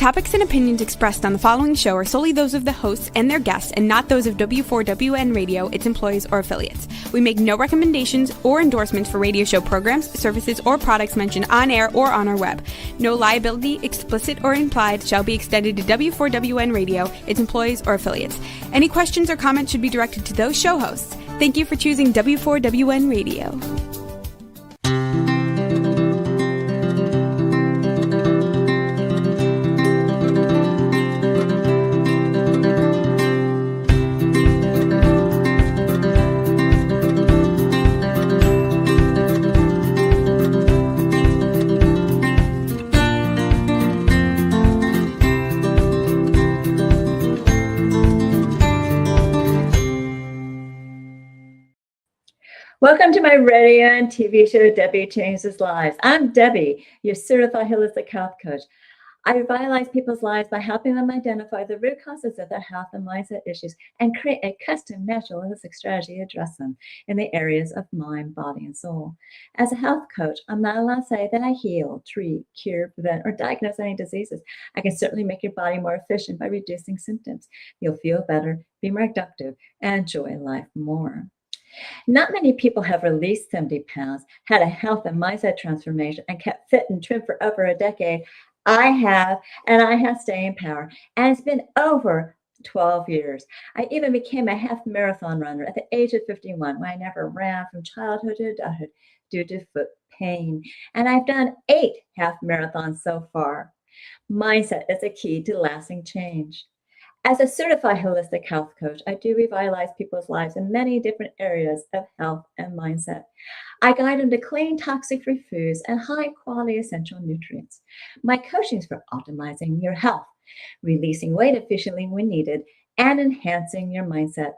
topics and opinions expressed on the following show are solely those of the hosts and their guests and not those of W4WN Radio, its employees, or affiliates. We make no recommendations or endorsements for radio show programs, services, or products mentioned on air or on our web. No liability, explicit or implied, shall be extended to W4WN Radio, its employees, or affiliates. Any questions or comments should be directed to those show hosts. Thank you for choosing W4WN Radio. Welcome to my radio and TV show, Debi Changes Lives. I'm Debi, your certified holistic health coach. I revitalize people's lives by helping them identify the root causes of their health and mindset issues and create a custom natural holistic strategy to address them in the areas of mind, body, and soul. As a health coach, I'm not allowed to say that I heal, treat, cure, prevent, or diagnose any diseases. I can certainly make your body more efficient by reducing symptoms. You'll feel better, be more productive, and enjoy life more. Not many people have released 70 pounds, had a health and mindset transformation, and kept fit and trim for over a decade. I have, and I have staying power. And it's been over 12 years. I even became a half marathon runner at the age of 51 when I never ran from childhood to adulthood due to foot pain. And I've done 8 half marathons so far. Mindset is a key to lasting change. As a certified holistic health coach, I do revitalize people's lives in many different areas of health and mindset. I guide them to clean, toxic-free foods and high-quality essential nutrients. My coaching is for optimizing your health, releasing weight efficiently when needed, and enhancing your mindset.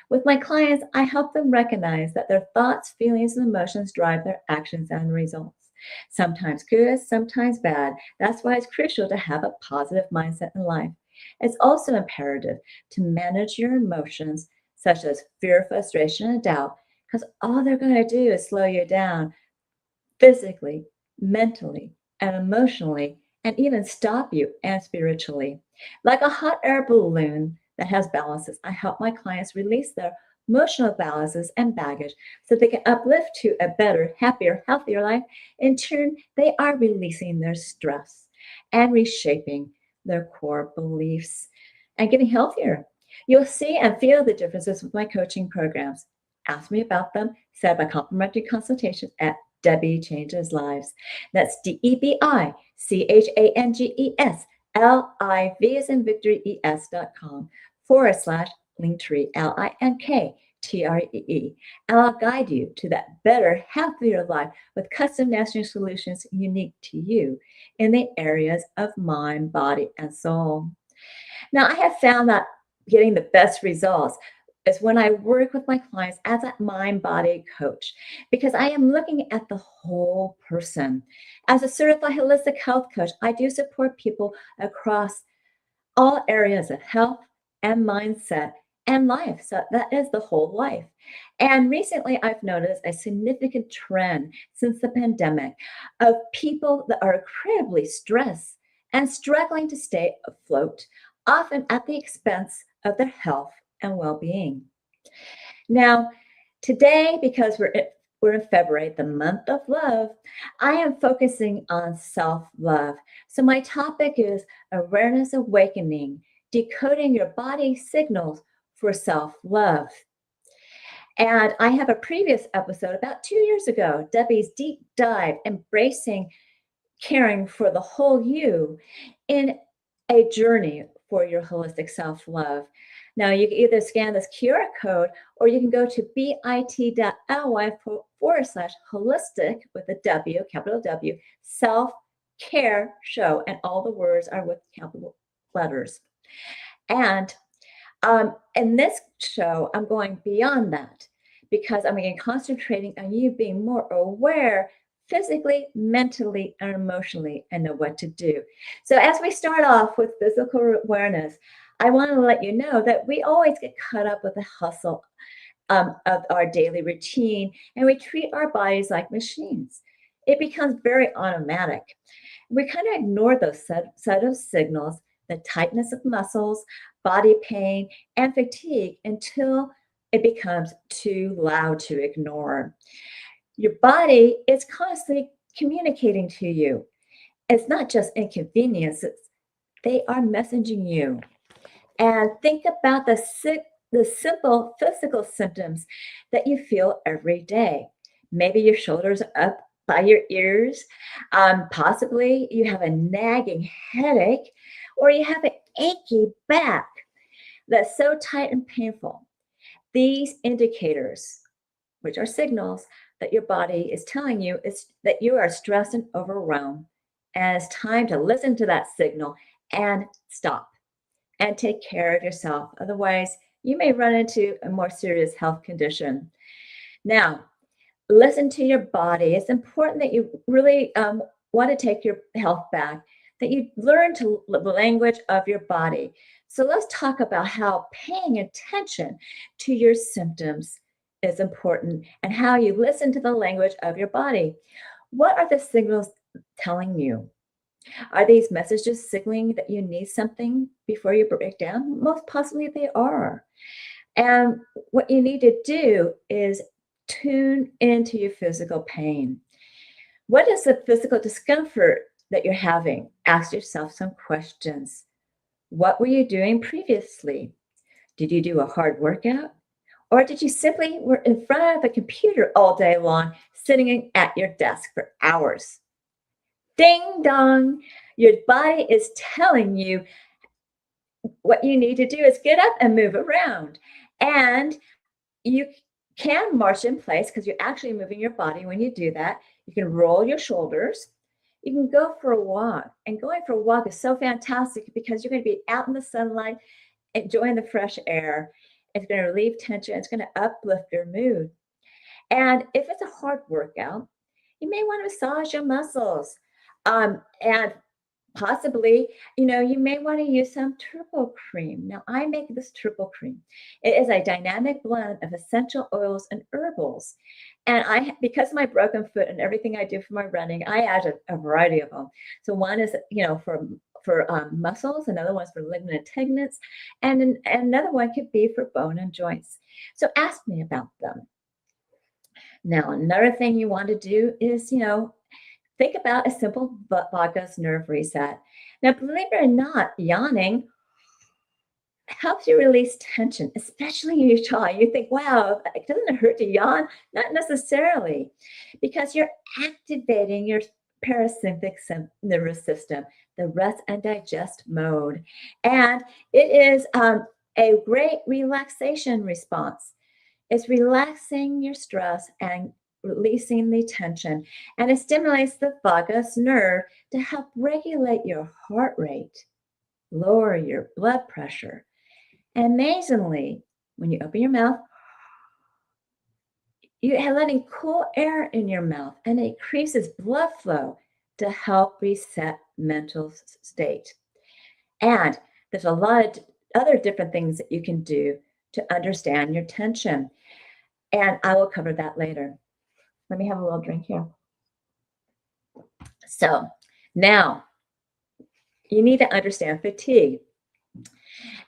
With my clients, I help them recognize that their thoughts, feelings, and emotions drive their actions and results. Sometimes good, sometimes bad. That's why it's crucial to have a positive mindset in life. It's also imperative to manage your emotions, such as fear, frustration, and doubt, because all they're going to do is slow you down physically, mentally, and emotionally, and even stop you and spiritually. Like a hot air balloon that has balances, I help my clients release their emotional balances and baggage so they can uplift to a better, happier, healthier life. In turn, they are releasing their stress and reshaping their core beliefs and getting healthier. You'll see and feel the differences with my coaching programs. Ask me about them. Set up a complimentary consultation at Debi Changes Lives. That's DebiChangesLives, as in Victory, ES.com/Linktree, LINKTREE. And I'll guide you to that better, healthier life with custom national solutions unique to you in the areas of mind, body, and soul. Now, I have found that getting the best results is when I work with my clients as a mind-body coach, because I am looking at the whole person. As a certified holistic health coach, I do support people across all areas of health and mindset and life. So that is the whole life. And recently I've noticed a significant trend since the pandemic of people that are incredibly stressed and struggling to stay afloat, often at the expense of their health and well-being. Now, today, because we're in February, the month of love, I am focusing on self-love. So my topic is awareness awakening, decoding your body signals for self-love. And I have a previous episode about 2 years ago, Debi's deep dive, embracing caring for the whole you in a journey for your holistic self-love. Now, you can either scan this QR code or you can go to bit.ly/holistic with a W, capital W, self-care show. And all the words are with capital letters. And in this show, I'm going beyond that because I'm going to be concentrating on you being more aware physically, mentally, and emotionally, and know what to do. So as we start off with physical awareness, I want to let you know that we always get caught up with the hustle of our daily routine, and we treat our bodies like machines. it becomes very automatic. We kind of ignore those set of signals, the tightness of muscles, body pain, and fatigue until it becomes too loud to ignore. Your body is constantly communicating to you. It's not just inconveniences, they are messaging you. And think about the simple physical symptoms that you feel every day. Maybe your shoulders are up by your ears. Possibly you have a nagging headache, or you have an achy back that's so tight and painful. These indicators, which are signals that your body is telling you, is that you are stressed and overwhelmed. And it's time to listen to that signal and stop and take care of yourself. Otherwise, you may run into a more serious health condition. Now, listen to your body. It's important that you really want to take your health back, that you learn to the language of your body. So let's talk about how paying attention to your symptoms is important and how you listen to the language of your body. What are the signals telling you? Are these messages signaling that you need something before you break down? Most possibly they are. And what you need to do is tune into your physical pain. What is the physical discomfort that you're having? Ask yourself some questions. What were you doing previously? Did you do a hard workout? Or did you simply were in front of a computer all day long, sitting at your desk for hours? Ding dong, your body is telling you what you need to do is get up and move around. And you can march in place because you're actually moving your body when you do that. You can roll your shoulders. You can go for a walk. And going for a walk is so fantastic because you're going to be out in the sunlight, enjoying the fresh air. It's going to relieve tension. It's going to uplift your mood. And if it's a hard workout, you may want to massage your muscles. And possibly, you may want to use some turbo cream. Now, I make this turbo cream. It is a dynamic blend of essential oils and herbals. And because of my broken foot and everything I do for my running, I add a variety of them. So one is, for muscles, another one's for ligament and tendons, and another one could be for bone and joints. So ask me about them. Now, another thing you want to do is, think about a simple vagus nerve reset. Now, believe it or not, yawning helps you release tension, especially in your jaw. You think, wow, doesn't it hurt to yawn? Not necessarily, because you're activating your parasympathetic nervous system, the rest and digest mode. And it is a great relaxation response. It's relaxing your stress and releasing the tension. And it stimulates the vagus nerve to help regulate your heart rate, lower your blood pressure. And amazingly, when you open your mouth, you're letting cool air in your mouth, and it increases blood flow to help reset mental state. And there's a lot of other different things that you can do to understand your tension. And I will cover that later. Let me have a little drink here. So now you need to understand fatigue.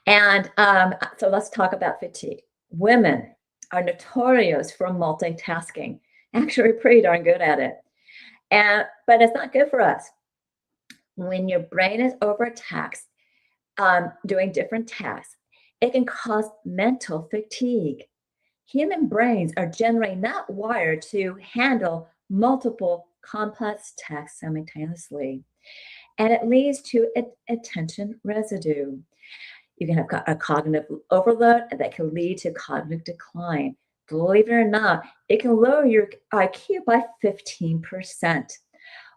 And so let's talk about fatigue. Women are notorious for multitasking. Actually, we're pretty darn good at it. But it's not good for us. When your brain is overtaxed doing different tasks, it can cause mental fatigue. Human brains are generally not wired to handle multiple complex tasks simultaneously, and it leads to attention residue. You can have a cognitive overload that can lead to cognitive decline. Believe it or not, it can lower your IQ by 15%.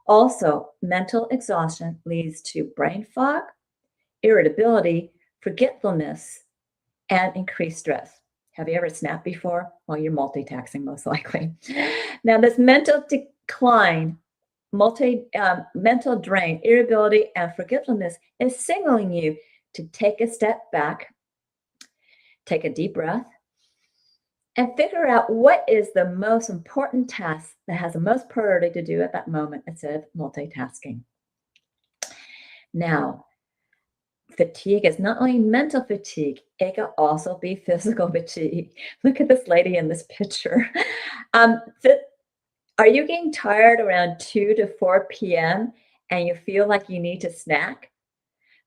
Also, mental exhaustion leads to brain fog, irritability, forgetfulness, and increased stress. Have you ever snapped before? Well, you're multitasking most likely. Now, this mental decline, mental drain, irritability, and forgetfulness is signaling you to take a step back, take a deep breath, and figure out what is the most important task that has the most priority to do at that moment instead of multitasking. Now, fatigue is not only mental fatigue, it can also be physical fatigue. Look at this lady in this picture. Are you getting tired around 2 to 4 p.m. and you feel like you need to snack?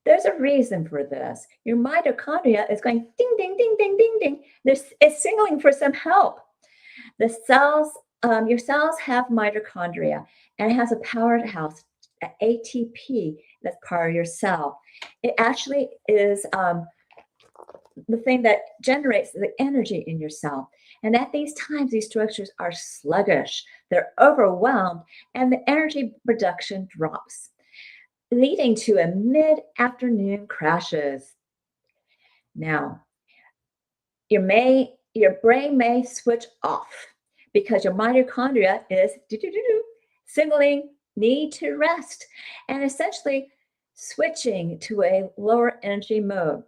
There's a reason for this. Your mitochondria is going ding, ding, ding, ding, ding, ding. It's signaling for some help. The cells, your cells have mitochondria, and it has a powerhouse, ATP, that's part of your cell. It actually is the thing that generates the energy in your cell. And at these times, these structures are sluggish, they're overwhelmed, and the energy production drops, leading to a mid-afternoon crashes. Now, your brain may switch off because your mitochondria is signaling need to rest and essentially switching to a lower energy mode.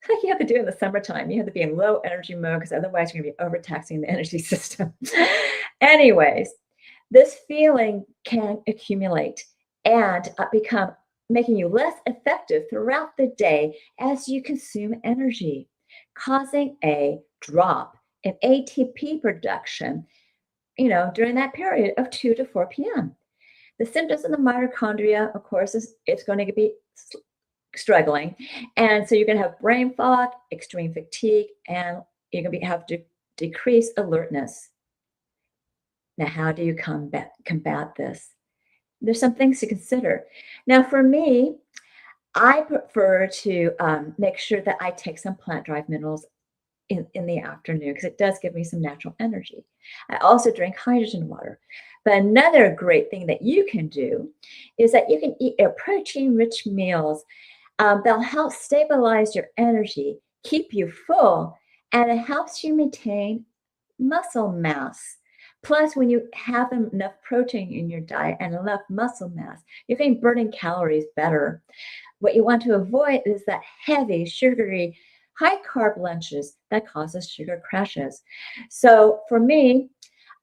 Like you have to do in the summertime. You have to be in low energy mode because otherwise you're going to be overtaxing the energy system. Anyways, this feeling can accumulate and become making you less effective throughout the day as you consume energy, causing a drop in ATP production, during that period of 2 to 4 p.m. The symptoms of the mitochondria, of course, it's going to be struggling. And so you're going to have brain fog, extreme fatigue, and you're going to have to decrease alertness. Now, how do you combat this? There's some things to consider. Now, for me, I prefer to make sure that I take some plant-derived minerals in the afternoon because it does give me some natural energy. I also drink hydrogen water. But another great thing that you can do is that you can eat protein-rich meals that'll help stabilize your energy, keep you full, and it helps you maintain muscle mass. Plus, when you have enough protein in your diet and enough muscle mass, you're going to be burning calories better. What you want to avoid is that heavy, sugary, high-carb lunches that causes sugar crashes. So for me,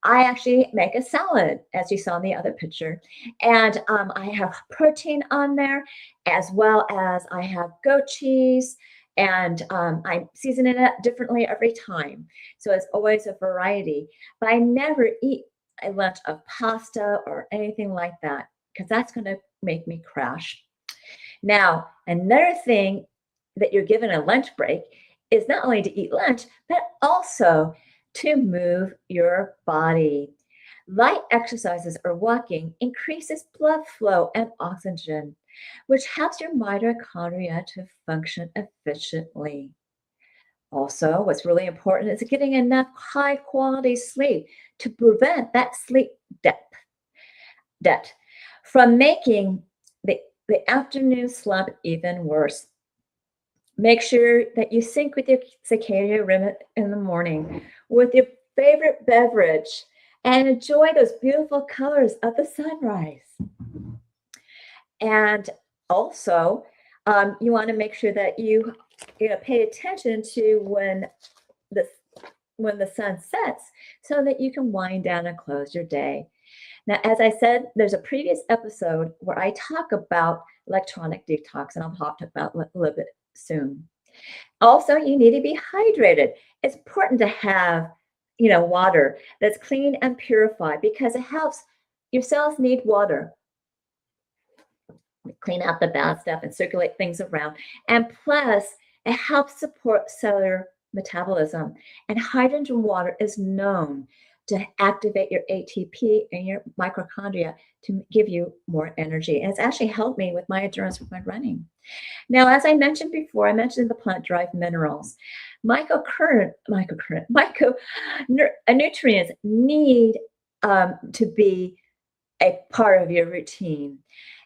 I actually make a salad, as you saw in the other picture. And I have protein on there, as well as I have goat cheese. And I season it up differently every time. So it's always a variety. But I never eat a lunch of pasta or anything like that, because that's going to make me crash. Now, another thing that you're given a lunch break is not only to eat lunch, but also to move your body. Light exercises or walking increases blood flow and oxygen, which helps your mitochondria to function efficiently. Also, what's really important is getting enough high quality sleep to prevent that sleep debt from making the afternoon slump even worse. Make sure that you sync with your circadian rhythm in the morning with your favorite beverage and enjoy those beautiful colors of the sunrise. And also, you want to make sure that you pay attention to when the sun sets so that you can wind down and close your day. Now, as I said, there's a previous episode where I talk about electronic detox, and I'll talk about it a little bit soon. Also, you need to be hydrated. It's important to have, water that's clean and purified because it helps. Your cells need water. Clean out the bad stuff and circulate things around. And plus, it helps support cellular metabolism. And hydrogen water is known to activate your ATP and your mitochondria to give you more energy. And it's actually helped me with my endurance with my running. Now, as I mentioned before, I mentioned the plant-derived minerals. Micronutrients need to be a part of your routine.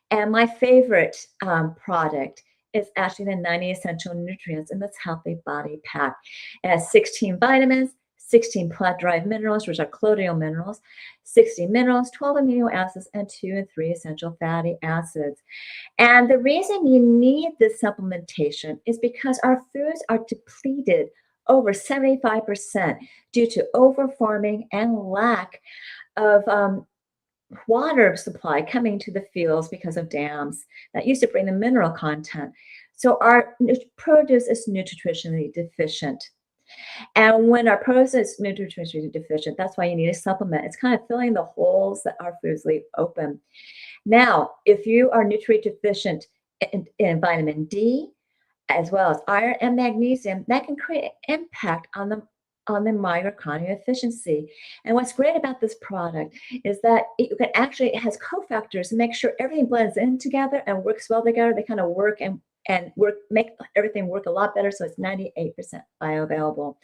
And my favorite product is actually the 90 essential nutrients in this healthy body pack. It has 16 vitamins, 16 plant-derived minerals, which are colloidal minerals, 60 minerals, 12 amino acids, and 2 and 3 essential fatty acids. And the reason you need this supplementation is because our foods are depleted over 75% due to overfarming and lack of water supply coming to the fields because of dams that used to bring the mineral content. So our produce is nutritionally deficient. And when our produce is nutritionally deficient, that's why you need a supplement. It's kind of filling the holes that our foods leave open. Now, if you are nutrient deficient in vitamin D, as well as iron and magnesium, that can create an impact on the mitochondrial efficiency. And what's great about this product is that it has cofactors to make sure everything blends in together and works well together. They kind of work and make everything work a lot better. So it's 98% bioavailable,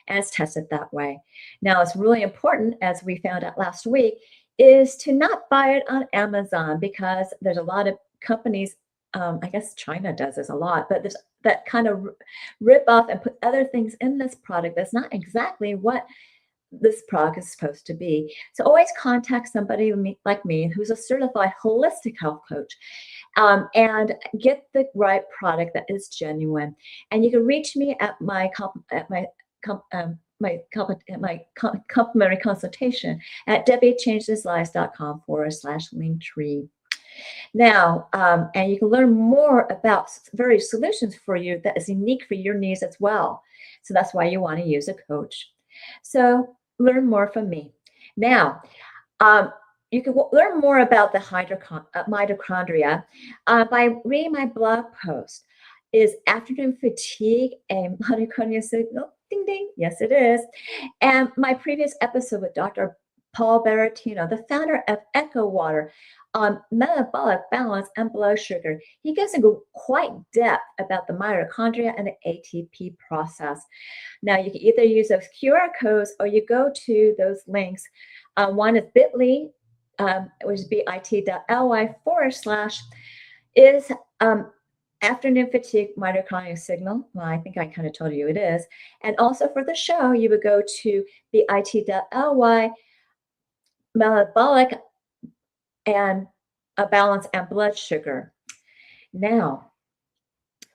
and it's tested that way. Now, it's really important, as we found out last week, is to not buy it on Amazon, because there's a lot of companies, I guess China does this a lot, but there's that kind of rip off and put other things in this product that's not exactly what this product is supposed to be. So always contact somebody like me who's a certified holistic health coach, and get the right product that is genuine. And you can reach me at my complimentary consultation at debichangetheslives.com/linktree. Now, and you can learn more about various solutions for you that is unique for your needs as well. So that's why you want to use a coach. So learn more from me. Now, you can learn more about the mitochondria by reading my blog post. Is afternoon fatigue a mitochondrial signal? Ding, ding. Yes, it is. And my previous episode with Dr. Paul Berrettino, the founder of Echo Water, on metabolic balance and blood sugar. He goes into quite depth about the mitochondria and the ATP process. Now, you can either use those QR codes or you go to those links. One is bit.ly, which is bit.ly/ is afternoon fatigue mitochondrial signal. Well, I think I kind of told you it is. And also for the show, you would go to bit.ly metabolic and a balance and blood sugar. Now,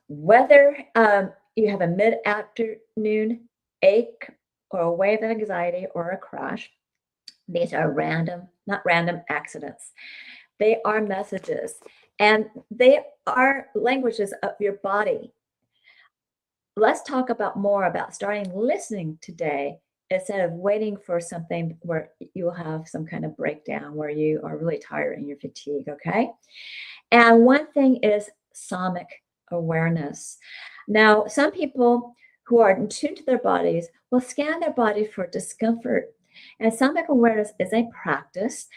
whether you have a mid-afternoon ache or a wave of anxiety or a crash, these are not random accidents. They are messages, and they are languages of your body. Let's talk more about starting listening today, instead of waiting for something where you will have some kind of breakdown where you are really tired and you're fatigued, okay? And one thing is somic awareness. Now, some people who are in tune to their bodies will scan their body for discomfort. And somic awareness is a practice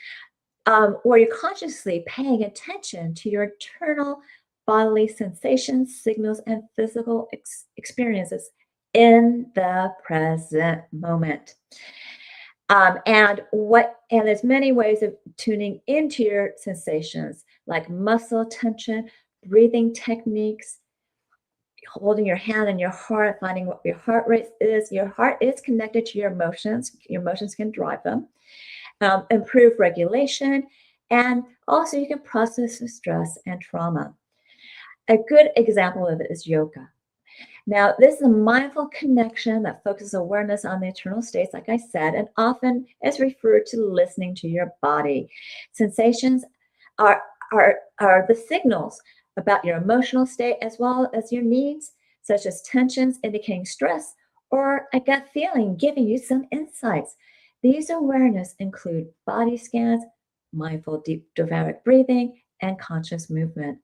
where you're consciously paying attention to your internal bodily sensations, signals, and physical experiences in the present moment. And there's many ways of tuning into your sensations, like muscle tension, breathing techniques, holding your hand on your heart, finding what your heart rate is. Your heart is connected to your emotions. Your emotions can drive them. Improve regulation, and also you can process the stress and trauma. A good example of it is yoga. Now, this is a mindful connection that focuses awareness on the internal states, like I said, and often is referred to listening to your body. Sensations are the signals about your emotional state as well as your needs, such as tensions indicating stress or a gut feeling giving you some insights. These awareness include body scans, mindful deep diaphragmatic breathing, and conscious movement.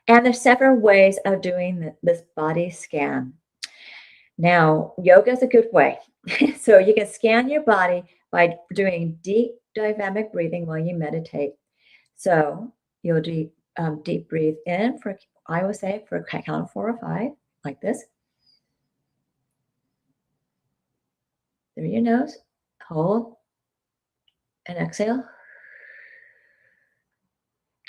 And there's several ways of doing this body scan. Now, yoga is a good way. So you can scan your body by doing deep diaphragmatic breathing while you meditate. So you'll do deep breathe in for, I would say, for a count of 4 or 5, like this. Through your nose, hold, and exhale.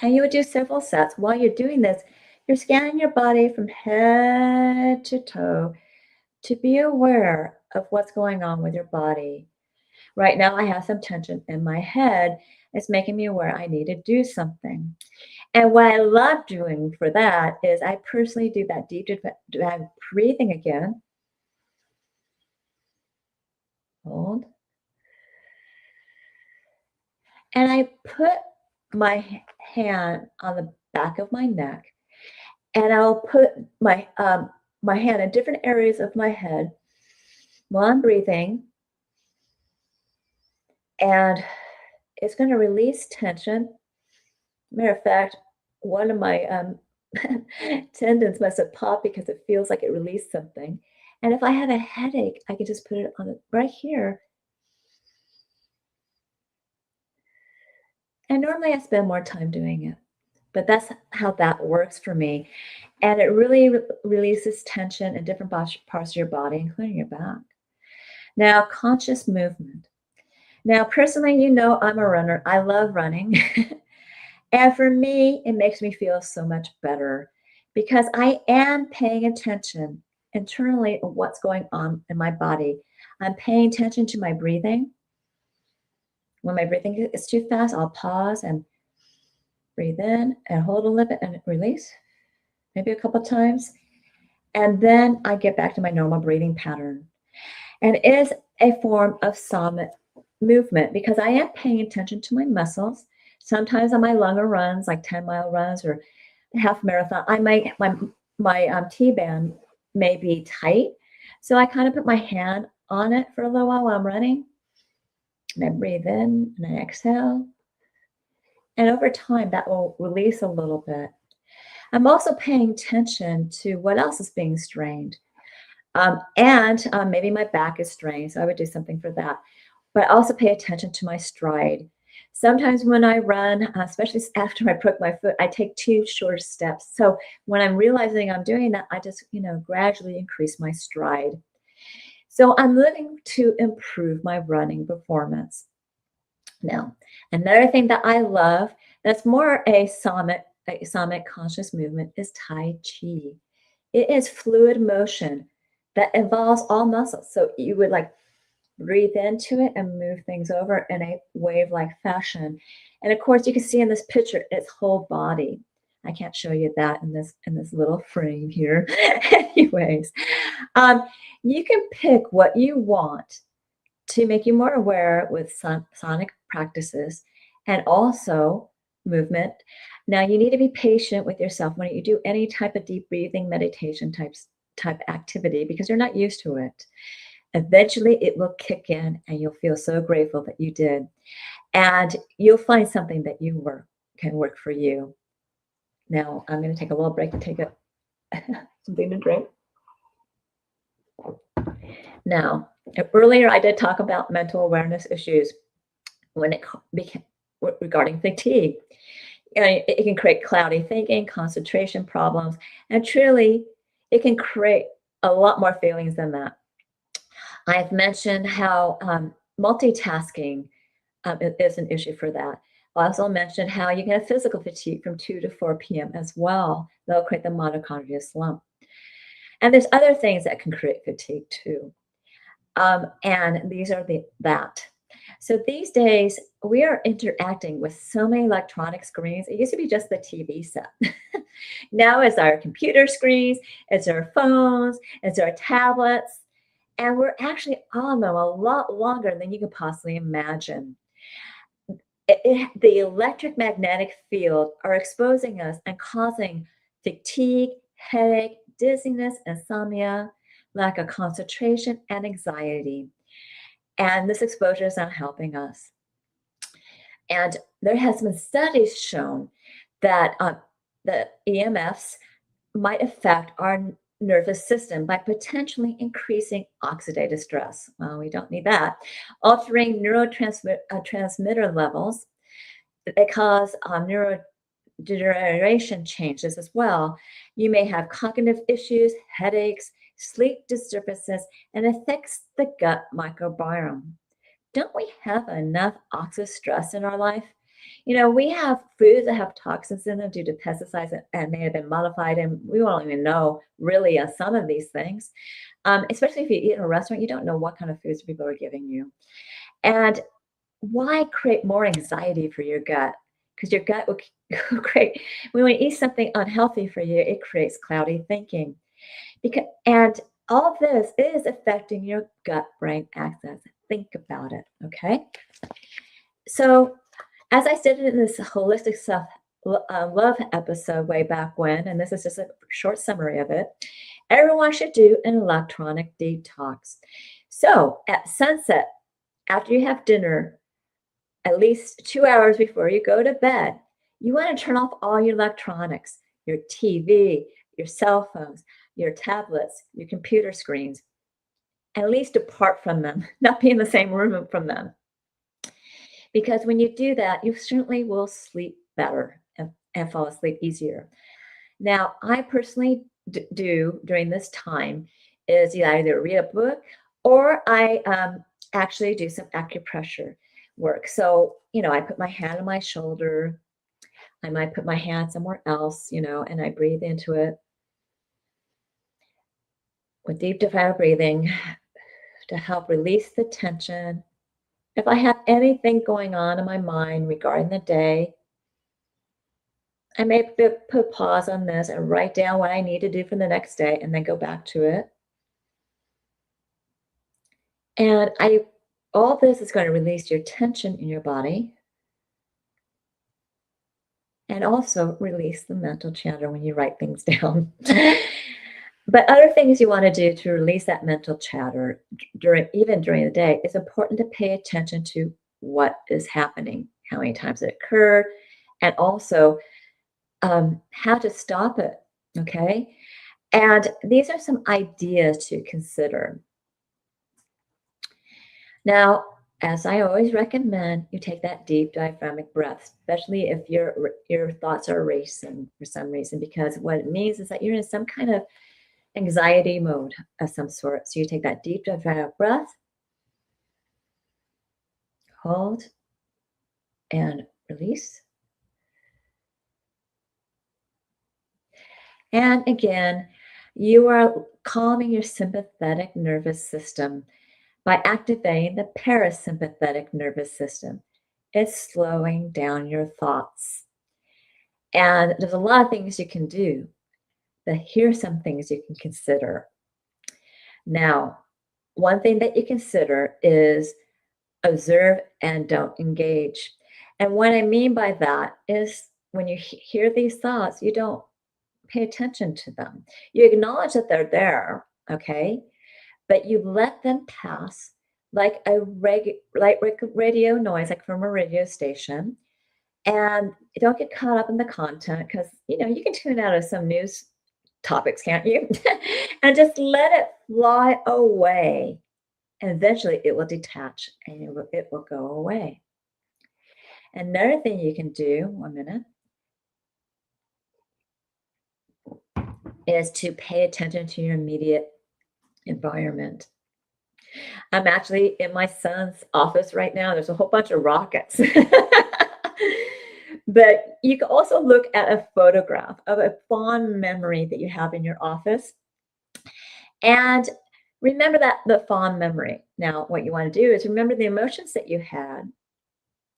And you would do several sets. While you're doing this, you're scanning your body from head to toe to be aware of what's going on with your body. Right now, I have some tension in my head. It's making me aware I need to do something. And what I love doing for that is I personally do that deep breathing again. Hold. And I put my hand on the back of my neck, and I'll put my hand in different areas of my head while I'm breathing, and it's going to release tension. Matter of fact, one of my tendons must have popped because it feels like it released something. And if I have a headache, I can just put it on right here. And normally I spend more time doing it, but that's how that works for me. And it really releases tension in different parts of your body, including your back. Now, conscious movement. Now, personally, I'm a runner. I love running. And for me, it makes me feel so much better because I am paying attention internally of what's going on in my body. I'm paying attention to my breathing. When my breathing is too fast, I'll pause and breathe in and hold a little bit and release, maybe a couple times. And then I get back to my normal breathing pattern. And it is a form of silent movement because I am paying attention to my muscles. Sometimes on my longer runs, like 10-mile runs or half marathon, my T-band may be tight. So I kind of put my hand on it for a little while I'm running. And I breathe in and I exhale. And over time, that will release a little bit. I'm also paying attention to what else is being strained. And maybe my back is strained, so I would do something for that. But I also pay attention to my stride. Sometimes when I run, especially after I broke my foot, I take 2 short steps. So when I'm realizing I'm doing that, I just, gradually increase my stride. So I'm looking to improve my running performance. Now, another thing that I love that's more a somatic conscious movement is Tai Chi. It is fluid motion that involves all muscles. So you would breathe into it and move things over in a wave-like fashion. And of course, you can see in this picture, its whole body. I can't show you that in this little frame here. Anyways, you can pick what you want to make you more aware with sonic practices and also movement. Now, you need to be patient with yourself when you do any type of deep breathing meditation type activity because you're not used to it. Eventually, it will kick in and you'll feel so grateful that you did. And you'll find something that can work for you. Now, I'm going to take a little break and take something to drink. Now, earlier I did talk about mental awareness issues when it became regarding fatigue. It can create cloudy thinking, concentration problems, and truly, it can create a lot more feelings than that. I've mentioned how multitasking is an issue for that. I also mentioned how you can have physical fatigue from 2 to 4 p.m. as well. That'll create the mitochondrial slump. And there's other things that can create fatigue too. And these are that. So these days, we are interacting with so many electronic screens. It used to be just the TV set. Now it's our computer screens, it's our phones, it's our tablets, and we're actually on them a lot longer than you can possibly imagine. The electromagnetic field are exposing us and causing fatigue, headache, dizziness, insomnia, lack of concentration, and anxiety. And this exposure is not helping us. And there has been studies shown that the EMFs might affect our nervous system by potentially increasing oxidative stress. Well, we don't need that. Altering neurotransmitter levels. They cause neurodegeneration changes as well. You may have cognitive issues, headaches, sleep disturbances, and affects the gut microbiome. Don't we have enough oxidative stress in our life? We have foods that have toxins in them due to pesticides and may have been modified, and we won't even know really some of these things. Especially if you eat in a restaurant, you don't know what kind of foods people are giving you. And why create more anxiety for your gut? Because your gut will create, when we eat something unhealthy for you, it creates cloudy thinking. And all this is affecting your gut-brain axis. Think about it, okay? So, as I stated in this holistic self-love episode way back when, and this is just a short summary of it, everyone should do an electronic detox. So, at sunset, after you have dinner, at least 2 hours before you go to bed, you want to turn off all your electronics, your TV, your cell phones, your tablets, your computer screens, at least apart from them, not be in the same room from them. Because when you do that, you certainly will sleep better and fall asleep easier. Now, I personally do during this time is either read a book or I actually do some acupressure work. So, I put my hand on my shoulder. I might put my hand somewhere else, and I breathe into it with deep diaphragmatic breathing to help release the tension. If I have anything going on in my mind regarding the day, I may put pause on this and write down what I need to do for the next day and then go back to it. And all this is going to release your tension in your body and also release the mental chatter when you write things down. But other things you want to do to release that mental chatter even during the day, it's important to pay attention to what is happening, how many times it occurred, and also how to stop it, okay? And these are some ideas to consider. Now, as I always recommend, you take that deep diaphragmatic breath, especially if your thoughts are racing for some reason, because what it means is that you're in some kind of anxiety mode of some sort. So you take that deep diaphragmatic breath, hold, and release. And again, you are calming your sympathetic nervous system by activating the parasympathetic nervous system. It's slowing down your thoughts. And there's a lot of things you can do, but here's some things you can consider. Now, one thing that you consider is observe and don't engage. And what I mean by that is when you hear these thoughts, you don't pay attention to them. You acknowledge that they're there, okay? But you let them pass like a radio noise, like from a radio station. And don't get caught up in the content because, you can tune out of some news topics, can't you? And just let it fly away. And eventually it will detach and it will go away. Another thing you can do, 1 minute, is to pay attention to your immediate environment. I'm actually in my son's office right now. There's a whole bunch of rockets. But you can also look at a photograph of a fond memory that you have in your office. And remember the fond memory. Now, what you want to do is remember the emotions that you had.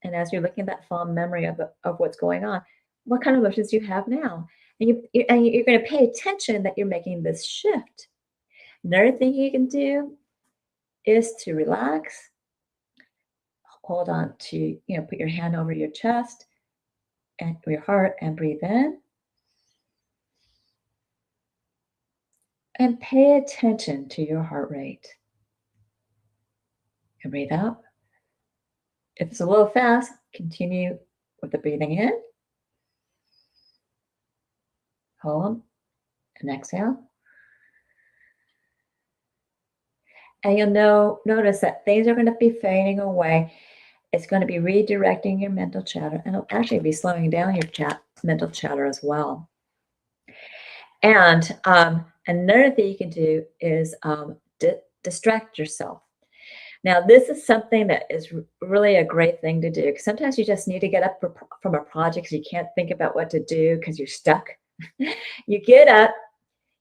And as you're looking at that fond memory of what's going on, what kind of emotions do you have now? And you're going to pay attention that you're making this shift. Another thing you can do is to relax, hold on to, put your hand over your chest and your heart and breathe in. And pay attention to your heart rate. And breathe out. If it's a little fast, continue with the breathing in. Hold and exhale. And you'll notice that things are going to be fading away. It's going to be redirecting your mental chatter, and it'll actually be slowing down your mental chatter as well. And another thing you can do is distract yourself. Now, this is something that is really a great thing to do. Sometimes you just need to get up from a project because you can't think about what to do because you're stuck. You get up,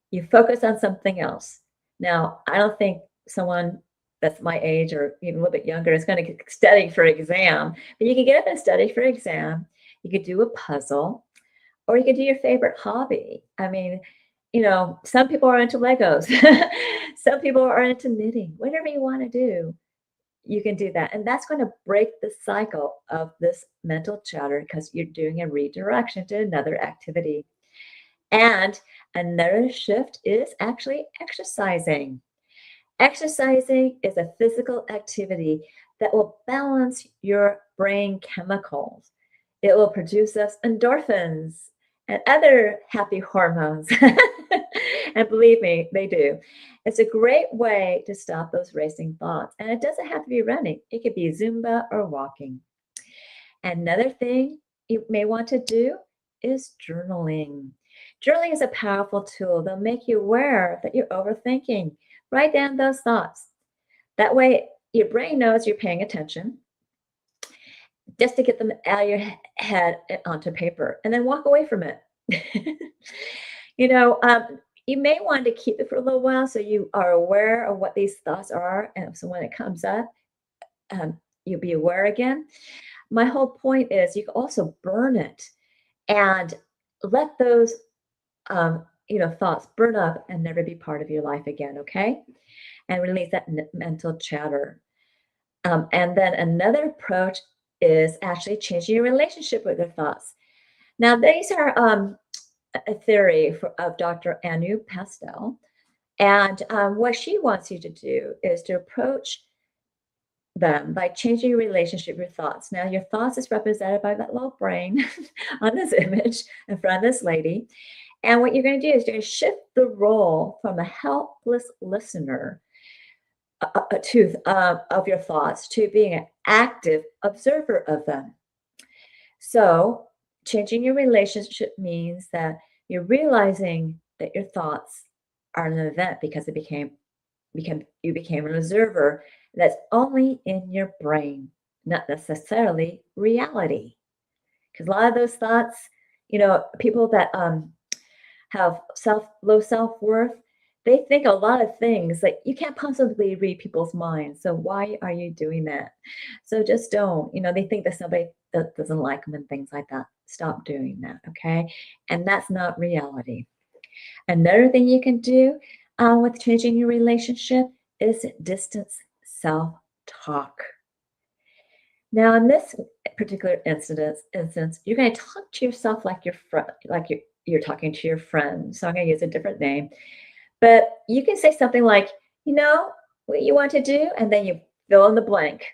you focus on something else. Now, I don't think someone that's my age or even a little bit younger is going to study for an exam, but you can get up and study for an exam. You could do a puzzle, or you could do your favorite hobby. I mean, some people are into Legos. Some people are into knitting. Whatever you want to do, you can do that. And that's going to break the cycle of this mental chatter because you're doing a redirection to another activity. And another shift is actually exercising. Exercising is a physical activity that will balance your brain chemicals. It will produce us endorphins and other happy hormones. And believe me, they do. It's a great way to stop those racing thoughts. And it doesn't have to be running, it could be Zumba or walking. Another thing you may want to do is journaling. Journaling is a powerful tool that'll make you aware that you're overthinking. Write down those thoughts. That way, your brain knows you're paying attention, just to get them out of your head onto paper, and then walk away from it. you know, um, you may want to keep it for a little while so you are aware of what these thoughts are, and so when it comes up, you'll be aware again. My whole point is you can also burn it and let those thoughts burn up and never be part of your life again, okay? And release that mental chatter. And then another approach is actually changing your relationship with your thoughts. Now, these are a theory of Dr. Anu Pastel. And what she wants you to do is to approach them by changing your relationship with your thoughts. Now, your thoughts is represented by that little brain on this image in front of this lady. And what you're going to do is you're going to shift the role from a helpless listener of your thoughts to being an active observer of them. So, changing your relationship means that you're realizing that your thoughts are an event because you became an observer that's only in your brain, not necessarily reality. Because a lot of those thoughts, people that have low self-worth, they think a lot of things that you can't possibly read people's minds. So why are you doing that? So just don't. They think that somebody that doesn't like them and things like that. Stop doing that, okay? And that's not reality. Another thing you can do with changing your relationship is distance self-talk. Now, in this particular instance, you're going to talk to yourself like your friend, like you're talking to your friend. So I'm going to use a different name. But you can say something like, what you want to do, and then you fill in the blank.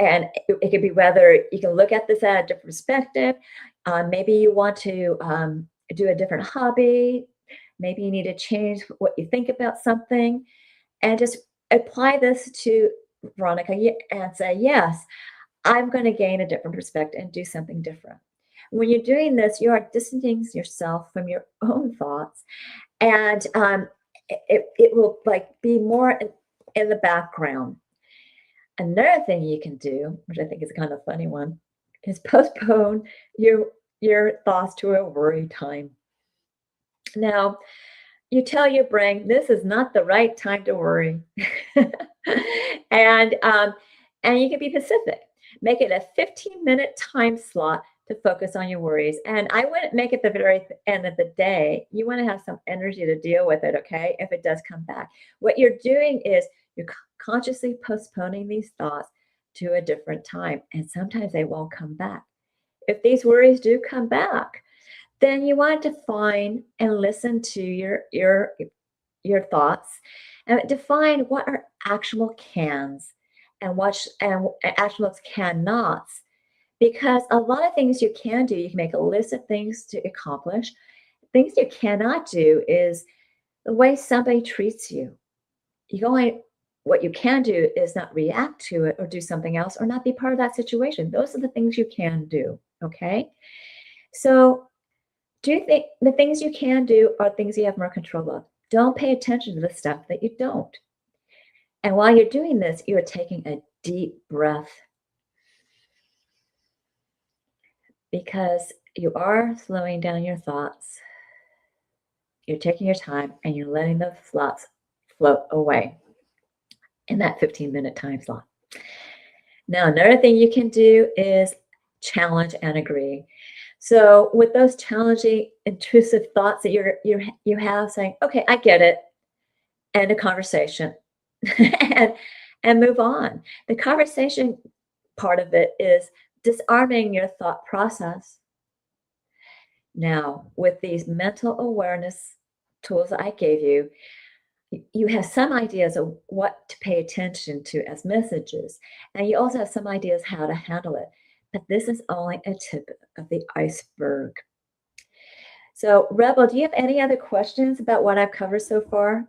And it could be whether you can look at this at a different perspective. Maybe you want to do a different hobby. Maybe you need to change what you think about something. And just apply this to Veronica and say, yes, I'm going to gain a different perspective and do something different. When you're doing this, you are distancing yourself from your own thoughts. And it will be more in the background. Another thing you can do, which I think is kind of a funny one, is postpone your thoughts to a worry time. Now, you tell your brain this is not the right time to worry, and you can be specific. Make it a 15-minute time slot to focus on your worries. And I wouldn't make it the very end of the day. You want to have some energy to deal with it, okay, if it does come back. What you're doing is you're consciously postponing these thoughts to a different time. And sometimes they won't come back. If these worries do come back, then you want to define and listen to your thoughts and define what are actionable cans and actionable cannots. Because a lot of things you can do, you can make a list of things to accomplish. Things you cannot do is the way somebody treats you. What you can do is not react to it or do something else or not be part of that situation. Those are the things you can do, okay? So do you think the things you can do are things you have more control of? Don't pay attention to the stuff that you don't. And while you're doing this, you're taking a deep breath, because you are slowing down your thoughts. You're taking your time and you're letting those thoughts float away in that 15-minute time slot. Now, another thing you can do is challenge and agree. So with those challenging, intrusive thoughts that you have, saying, okay, I get it, end a conversation and move on. The conversation part of it is disarming your thought process. Now, with these mental awareness tools that I gave you, you have some ideas of what to pay attention to as messages, and you also have some ideas how to handle it. But this is only a tip of the iceberg. So, Rebel, do you have any other questions about what I've covered so far?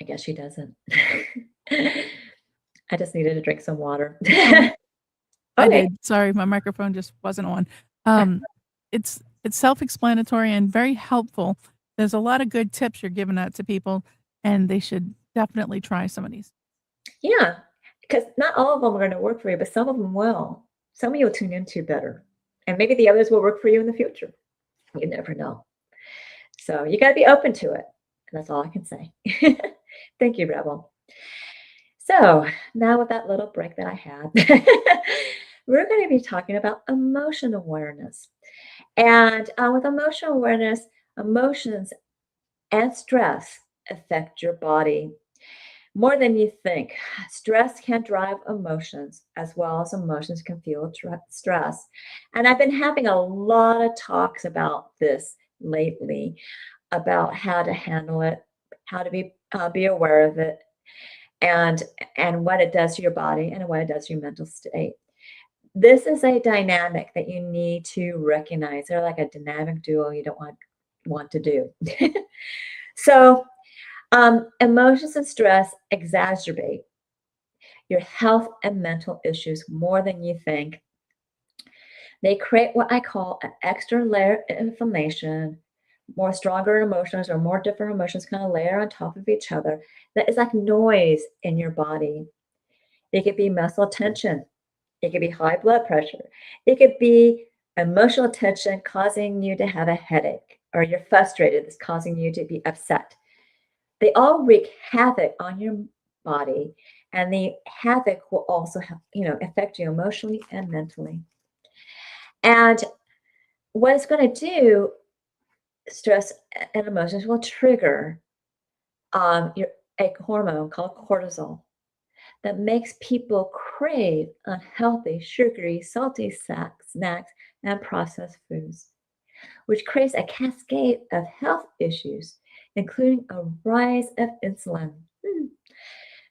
I guess she doesn't. I just needed to drink some water. I Okay. did. Sorry, my microphone just wasn't on. It's self-explanatory and very helpful. There's a lot of good tips you're giving out to people, and they should definitely try some of these. Yeah, because not all of them are going to work for you, but some of them will. Some of you will tune into better, and maybe the others will work for you in the future. You never know. So you got to be open to it. And that's all I can say. Thank you, Rebel. So now with that little break that I had, we're going to be talking about emotion awareness. And with emotional awareness, emotions and stress affect your body more than you think. Stress can drive emotions as well as emotions can fuel stress. And I've been having a lot of talks about this lately, about how to handle it, how to be aware of it, and what it does to your body and what it does to your mental state. This is a dynamic that you need to recognize. They're like a dynamic duo you don't want to do. So emotions and stress exacerbate your health and mental issues more than you think. They create what I call an extra layer of inflammation, more stronger emotions or more different emotions kind of layer on top of each other. That is like noise in your body. It could be muscle tension. It could be high blood pressure. It could be emotional tension causing you to have a headache, or you're frustrated, it's causing you to be upset. They all wreak havoc on your body, and the havoc will also affect you emotionally and mentally. And what it's going to do, stress and emotions will trigger a hormone called cortisol that makes people crave unhealthy, sugary, salty snacks and processed foods, which creates a cascade of health issues, including a rise of insulin.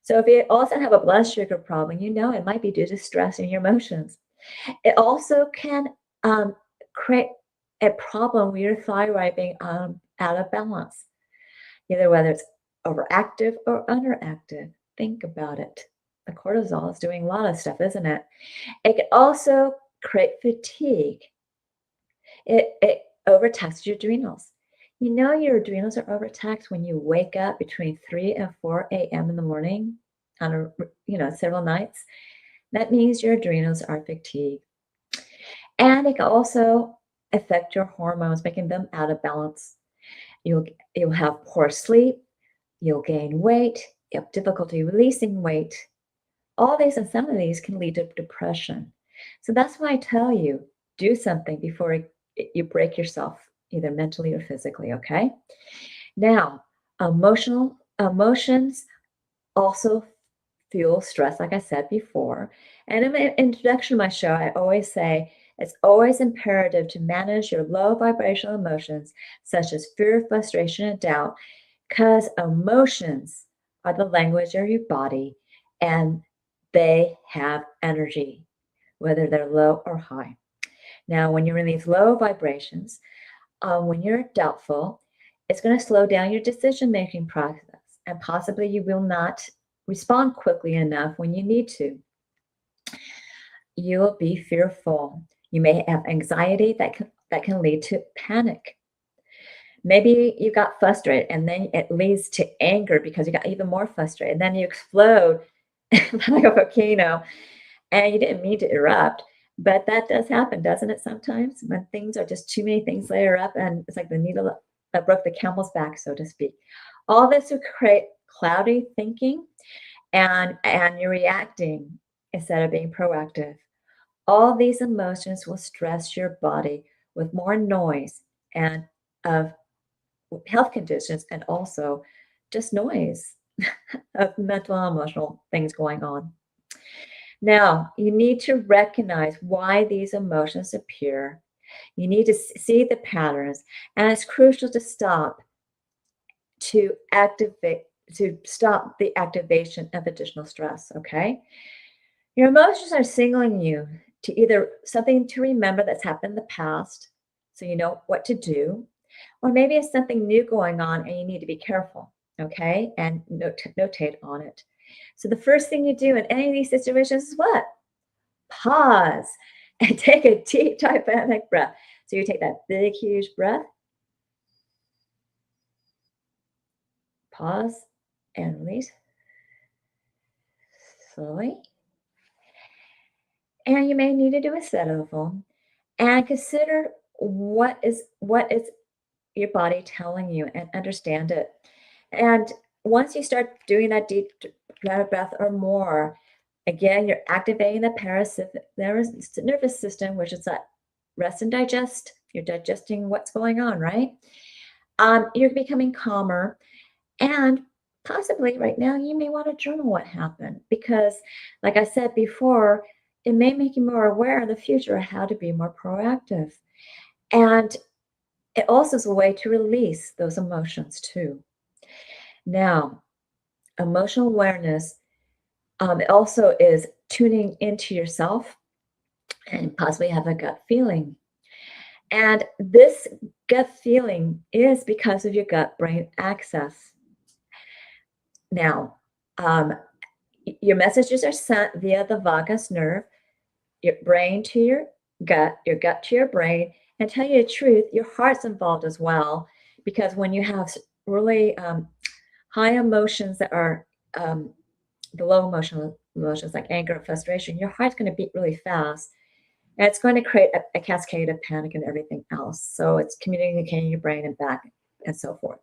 So if you also have a blood sugar problem, it might be due to stress and your emotions. It also can create a problem with your thyroid being out of balance, either whether it's overactive or underactive. Think about it. The cortisol is doing a lot of stuff, isn't it? It can also create fatigue. It overtaxes your adrenals. Your adrenals are overtaxed when you wake up between 3 and 4 a.m. in the morning on several nights. That means your adrenals are fatigued. And it can also affect your hormones, making them out of balance. You'll have poor sleep, you'll gain weight, you have difficulty releasing weight. All these and some of these can lead to depression. So that's why I tell you, do something before you break yourself, either mentally or physically, okay? Now, emotions also fuel stress, like I said before. And in my introduction to my show, I always say it's always imperative to manage your low vibrational emotions, such as fear, frustration, and doubt, because emotions are the language of your body and they have energy, whether they're low or high. Now, when you're in these low vibrations, when you're doubtful, it's going to slow down your decision-making process, and possibly you will not respond quickly enough when you need to. You will be fearful. You may have anxiety that can lead to panic. Maybe you got frustrated and then it leads to anger because you got even more frustrated. And then you explode like a volcano and you didn't mean to erupt. But that does happen, doesn't it, sometimes? When things are just too many things layer up and it's like the needle that broke the camel's back, so to speak. All this will create cloudy thinking and you're reacting instead of being proactive. All these emotions will stress your body with more noise and of health conditions and also just noise of mental and emotional things going on. Now, you need to recognize why these emotions appear. You need to see the patterns, and it's crucial to stop the activation of additional stress, okay? Your emotions are signaling you to either something to remember that's happened in the past, so you know what to do, or maybe it's something new going on and you need to be careful, okay? And notate on it. So the first thing you do in any of these situations is what? Pause and take a deep, dynamic breath. So you take that big, huge breath, pause, and release slowly. And you may need to do a set of them and consider what is your body telling you and understand it. And once you start doing that deep breath or more, again, you're activating the parasympathetic nervous system, which is that rest and digest. You're digesting what's going on, right? You're becoming calmer. And possibly right now, you may want to journal what happened because, like I said before, it may make you more aware in the future of how to be more proactive. And it also is a way to release those emotions too. Now, emotional awareness also is tuning into yourself and possibly have a gut feeling. And this gut feeling is because of your gut brain axis. Now, your messages are sent via the vagus nerve, your brain to your gut to your brain. And tell you the truth, your heart's involved as well, because when you have really high emotions that are the low emotions like anger and frustration, your heart's going to beat really fast. And it's going to create a cascade of panic and everything else. So it's communicating your brain and back and so forth.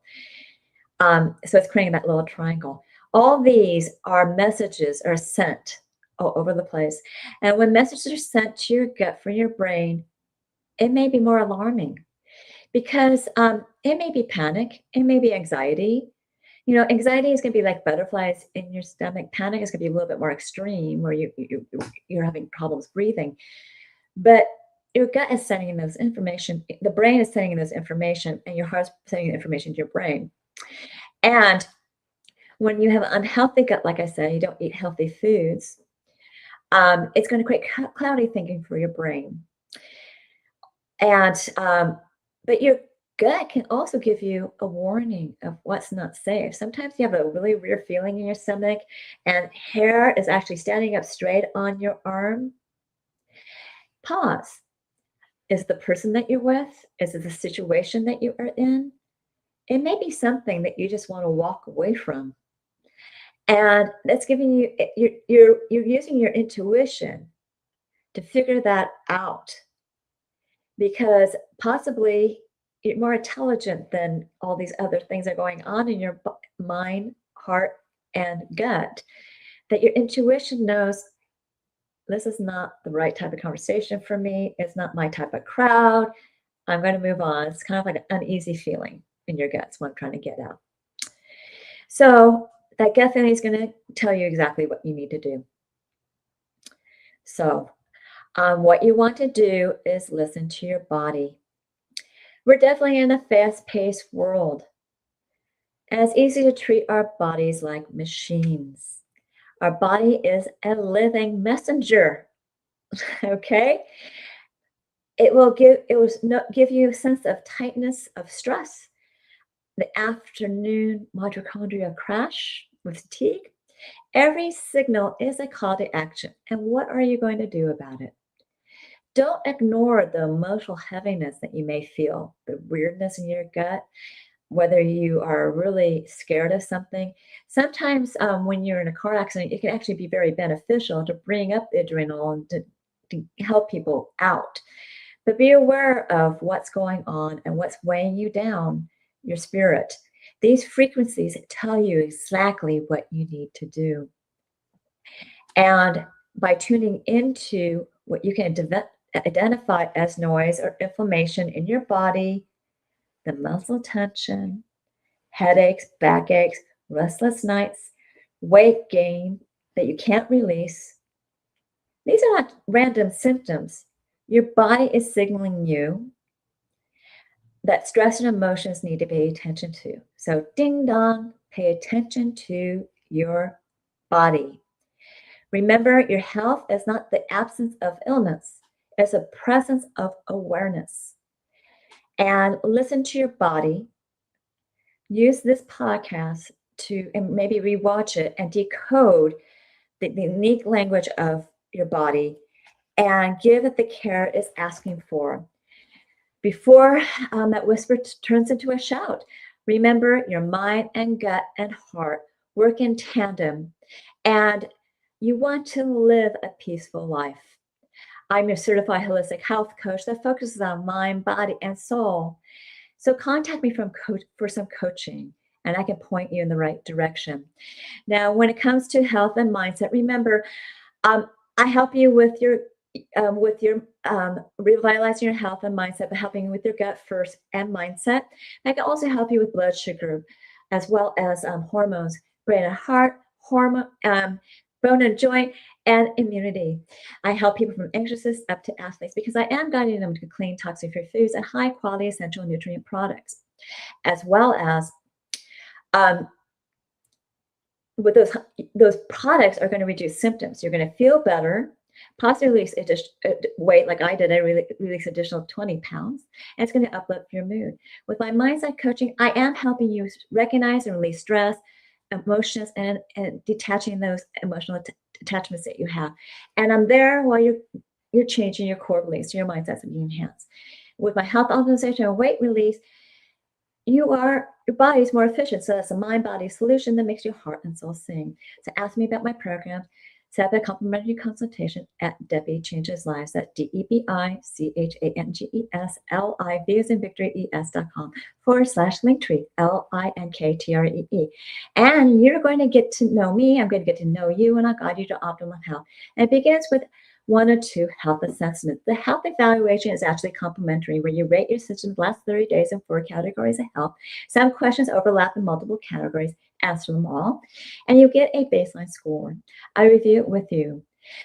So it's creating that little triangle. All these are messages are sent all over the place. And when messages are sent to your gut from your brain, it may be more alarming because it may be panic, it may be anxiety. You know, anxiety is going to be like butterflies in your stomach. Panic is going to be a little bit more extreme where you're having problems breathing. But your gut is sending in those information. The brain is sending in those information, and your heart's sending the information to your brain. And when you have an unhealthy gut, like I said, you don't eat healthy foods, it's going to create cloudy thinking for your brain. And but your gut can also give you a warning of what's not safe. Sometimes you have a really weird feeling in your stomach, and hair is actually standing up straight on your arm. Pause. Is the person that you're with? Is it the situation that you are in? It may be something that you just want to walk away from. And that's giving you're using your intuition to figure that out because possibly you're more intelligent than all these other things that are going on in your mind, heart, and gut, that your intuition knows this is not the right type of conversation for me. It's not my type of crowd. I'm going to move on. It's kind of like an uneasy feeling in your gut. That's what I'm trying to get out. So that gut feeling is going to tell you exactly what you need to do. So what you want to do is listen to your body. We're definitely in a fast-paced world. And it's easy to treat our bodies like machines. Our body is a living messenger. Okay? It will give you a sense of tightness, of stress, the afternoon mitochondrial crash with fatigue. Every signal is a call to action. And what are you going to do about it? Don't ignore the emotional heaviness that you may feel, the weirdness in your gut, whether you are really scared of something. Sometimes when you're in a car accident, it can actually be very beneficial to bring up the adrenaline to help people out. But be aware of what's going on and what's weighing you down, your spirit. These frequencies tell you exactly what you need to do. And by tuning into what you can identify as noise or inflammation in your body, the muscle tension, headaches, backaches, restless nights, weight gain that you can't release. These are not random symptoms. Your body is signaling you that stress and emotions need to pay attention to. So, ding dong, pay attention to your body. Remember, your health is not the absence of illness, it's a presence of awareness. And listen to your body. Use this podcast to and maybe rewatch it and decode the unique language of your body and give it the care it's asking for. Before that whisper turns into a shout, remember your mind and gut and heart work in tandem, and you want to live a peaceful life. I'm your certified holistic health coach that focuses on mind, body, and soul. So contact me for some coaching, and I can point you in the right direction. Now, when it comes to health and mindset, remember, I help you with your revitalizing your health and mindset by helping you with your gut first and mindset. I can also help you with blood sugar, as well as hormones, brain and heart, hormone, bone and joint, and immunity. I help people from anxious up to athletes because I am guiding them to clean, toxic-free foods and high-quality essential nutrient products, as well as with those products are going to reduce symptoms. You're going to feel better, possibly release weight like I did. I release additional 20 pounds, and it's going to uplift your mood. With my mindset coaching, I am helping you recognize and release stress, emotions, and detaching those emotional attachments that you have. And I'm there while you're changing your core beliefs, your mindsets and being enhanced. With my health optimization and weight release, your body is more efficient. So that's a mind-body solution that makes your heart and soul sing. So ask me about my programs. Set up a complimentary consultation at Debi Changes Lives at DebiChangesLives, as in Victory ES.com/Linktree, LINKTREE. And you're going to get to know me. I'm going to get to know you, and I'll guide you to optimal health. And it begins with 1 or 2 health assessments. The health evaluation is actually complimentary, where you rate your systems the last 30 days in 4 categories of health. Some questions overlap in multiple categories. Answer them all, and you get a baseline score. I review it with you.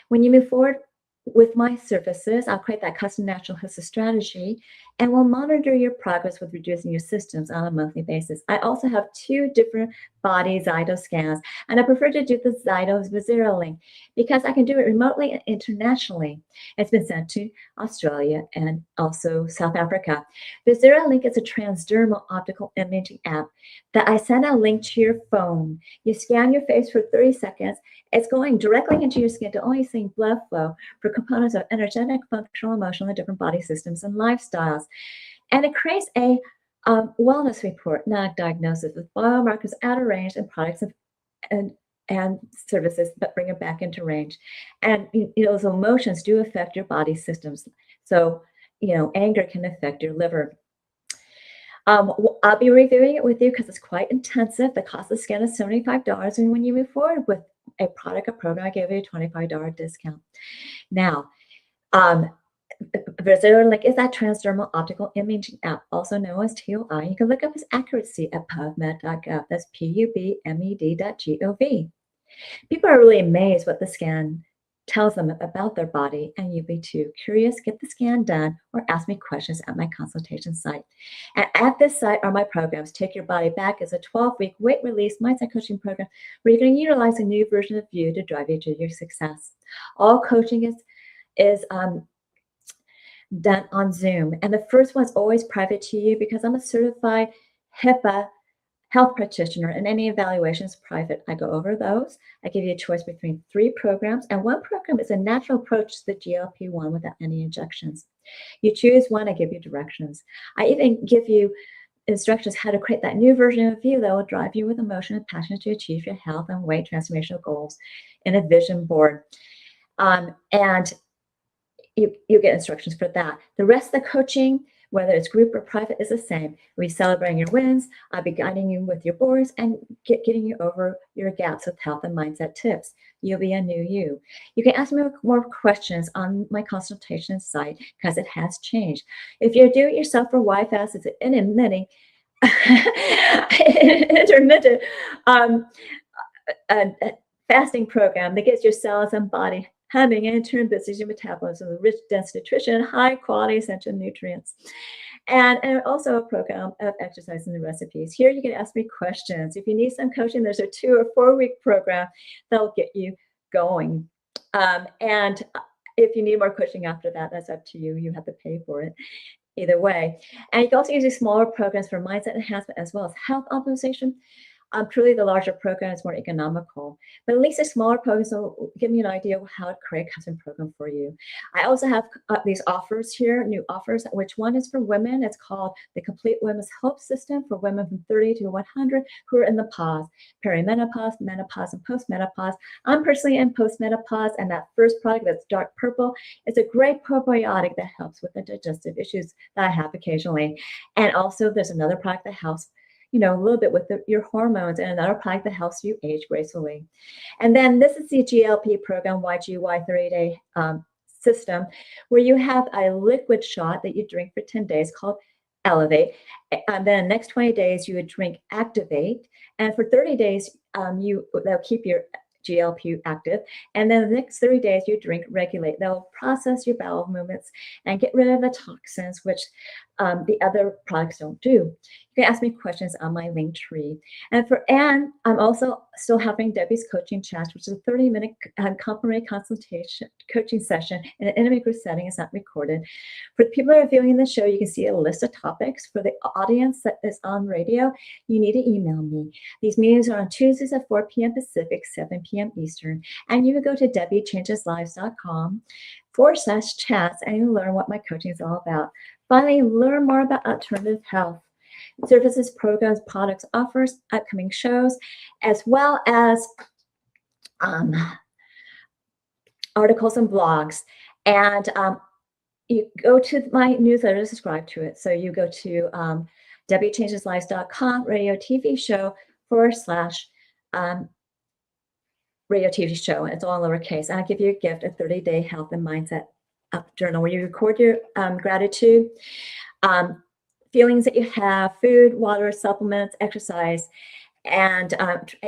When you move forward with my services, I'll create that custom natural history strategy, and we'll monitor your progress with reducing your systems on a monthly basis. I also have 2 different body Zyto scans, and I prefer to do the Zyto with ZeroLink because I can do it remotely and internationally. It's been sent to Australia and also South Africa. The ZeroLink is a transdermal optical imaging app that I send a link to your phone. You scan your face for 30 seconds. It's going directly into your skin to only see blood flow for components of energetic, functional, emotional, and different body systems and lifestyles. And it creates a wellness report, not a diagnosis, with biomarkers out of range and products and services, but bring it back into range. And those emotions do affect your body systems. So, anger can affect your liver. I'll be reviewing it with you because it's quite intensive. The cost of the scan is $75. And when you move forward with a product or program, I give you a $25 discount. Now, ZeroLink is that transdermal optical imaging app, also known as TOI. You can look up its accuracy at PubMed.gov. That's PUBMED.gov. People are really amazed what the scan tells them about their body, and you be too. Curious, get the scan done or ask me questions at my consultation site. And at this site are my programs. Take Your Body Back is a 12-week weight release mindset coaching program where you're going to utilize a new version of you to drive you to your success. All coaching is done on Zoom, and the first one's always private to you because I'm a certified HIPAA health practitioner, and any evaluation is private. I go over those. I give you a choice between 3 programs, and 1 program is a natural approach to the GLP-1 without any injections. You choose one, I give you directions. I even give you instructions how to create that new version of you that will drive you with emotion and passion to achieve your health and weight transformational goals in a vision board. And you get instructions for that. The rest of the coaching whether it's group or private, is the same. We celebrate your wins. I'll be guiding you with your boards and getting you over your gaps with health and mindset tips. You'll be a new you. You can ask me more questions on my consultation site because it has changed. If you're doing it yourself for YFAST, it's an intermittent fasting program that gets your cells and body humming and turn busy your metabolism with rich, dense nutrition, high quality essential nutrients. And also a program of exercise and the recipes. Here you can ask me questions. If you need some coaching, there's a 2 or 4 week program that'll get you going. And if you need more coaching after that, that's up to you. You have to pay for it. Either way. And you can also use these smaller programs for mindset enhancement as well as health optimization. Truly, the larger program is more economical, but at least the smaller programs will give you an idea of how to create a custom program for you. I also have these offers here, new offers, which one is for women. It's called the Complete Women's Health System for women from 30 to 100 who are in the pause, perimenopause, menopause, and postmenopause. I'm personally in postmenopause, and that first product that's dark purple is a great probiotic that helps with the digestive issues that I have occasionally. And also, there's another product that helps a little bit with your hormones, and another product that helps you age gracefully. And then this is the GLP program, YGY 30-day system, where you have a liquid shot that you drink for 10 days called Elevate. And then the next 20 days, you would drink Activate. And for 30 days, they'll keep your GLP active. And then the next 30 days, you drink Regulate. They'll process your bowel movements and get rid of the toxins, which the other products don't do. You can ask me questions on my link tree. And I'm also still having Debi's coaching chat, which is a 30-minute complimentary consultation coaching session in an intimate group setting. It's not recorded. For the people that are viewing the show, you can see a list of topics. For the audience that is on radio, you need to email me. These meetings are on Tuesdays at 4 p.m. Pacific, 7 p.m. Eastern. And you can go to DebiChangesLives.com/chats and you'll learn what my coaching is all about. Finally, learn more about alternative health services, programs, products, offers, upcoming shows, as well as articles and blogs. And you go to my newsletter to subscribe to it. So you go to DebiChangesLives.com, radio TV show / radio TV show. It's all lowercase. And I give you a gift, a 30-day health and mindset journal where you record your gratitude, feelings that you have, food, water, supplements, exercise, and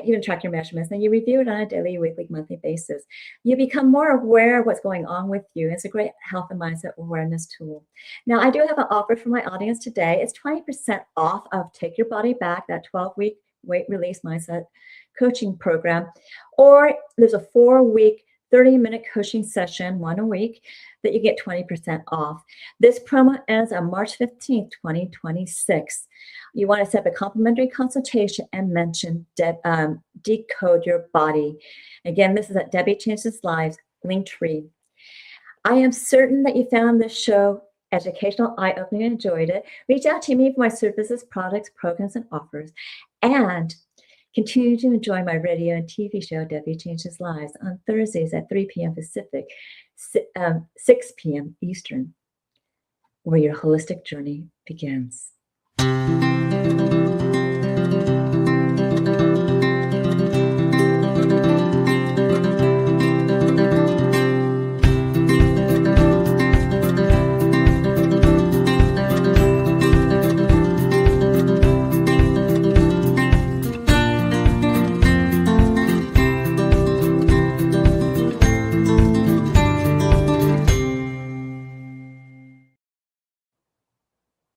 even track your measurements. Then you review it on a daily, weekly, monthly basis. You become more aware of what's going on with you. It's a great health and mindset awareness tool. Now, I do have an offer for my audience today. It's 20% off of Take Your Body Back, that 12-week weight release mindset coaching program. Or there's a 4-week 30-minute coaching session, 1 a week, that you get 20% off. This promo ends on March 15th, 2026. You want to set up a complimentary consultation and mention Decode Your Body. Again, this is at Debi Changes Lives, Linktree. I am certain that you found this show educational, eye-opening, and enjoyed it. Reach out to me for my services, products, programs, and offers. And continue to enjoy my radio and TV show, Debi Changes Lives, on Thursdays at 3 p.m. Pacific, 6 p.m. Eastern, where your holistic journey begins.